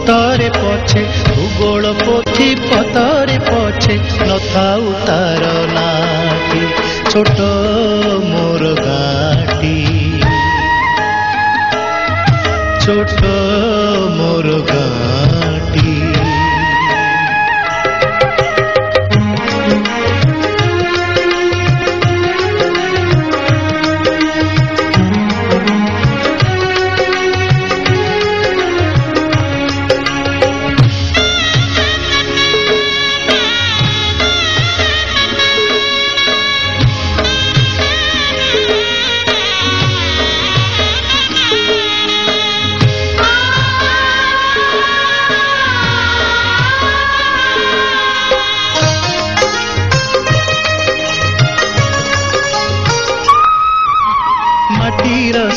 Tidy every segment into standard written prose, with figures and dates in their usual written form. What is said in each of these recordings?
पतरे पछे भूगोल पोथी पतरे पछे नथाउ तार नाटी छोट मोर गाटी छोट मोर गाटी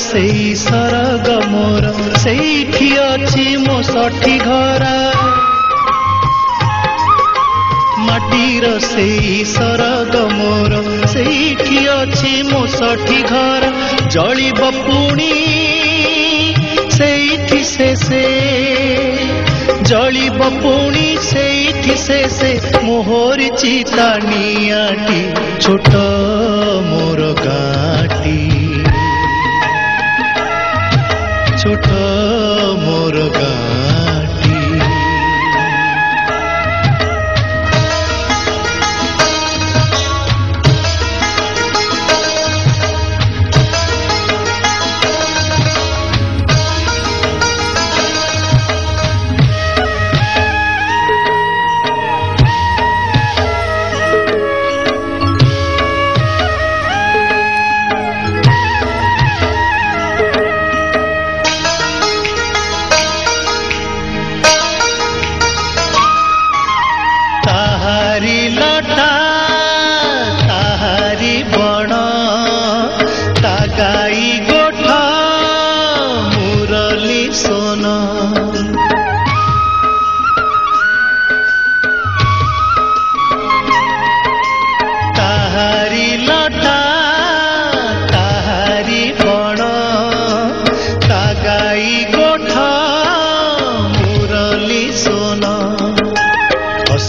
सेई सरग मोर सेठी अछि मो सठी घर माटीर सेई सरग मोर सेठी अछि मो सठी घर जलिब पुणी सेठी से जलिब पुणी सेठी से मोहरी चिता नियाटी छोट मोर गाटी छोट मोर गाटी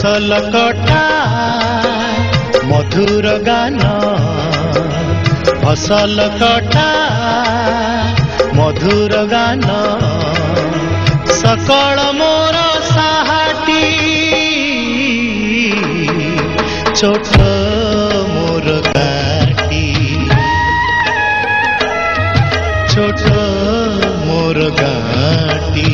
फसल कटा मधुर गान फसल कटा मधुर गान सकल मोर साहाटी छोट मोर गाटी छोट मोर गाटी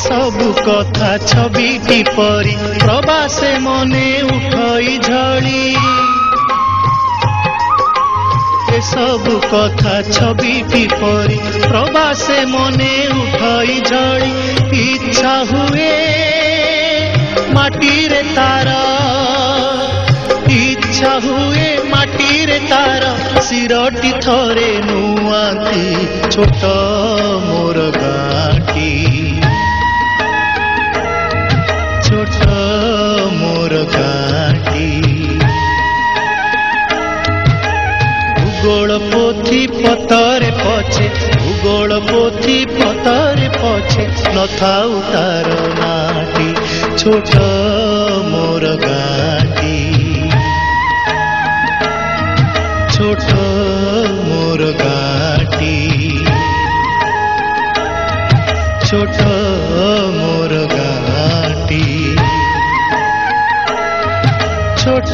सबु कथा छबिटी परी प्रवासे मने उठई झड़ी ए सबु कथा छबिटी परी प्रवासे मने उठई झड़ी इच्छा हुए माटी रे तार इच्छा हुए माटी रे तार सिरटी थरे नुआती छोट मोर गाटी छोट मोर गाटी भूगोल पोथी पतरे पछे भूगोल पोथी पतरे पछे नथाउ तार नाटी छोट मोर गाटी छोट मोर गाटी छोट मोर गाटी छोट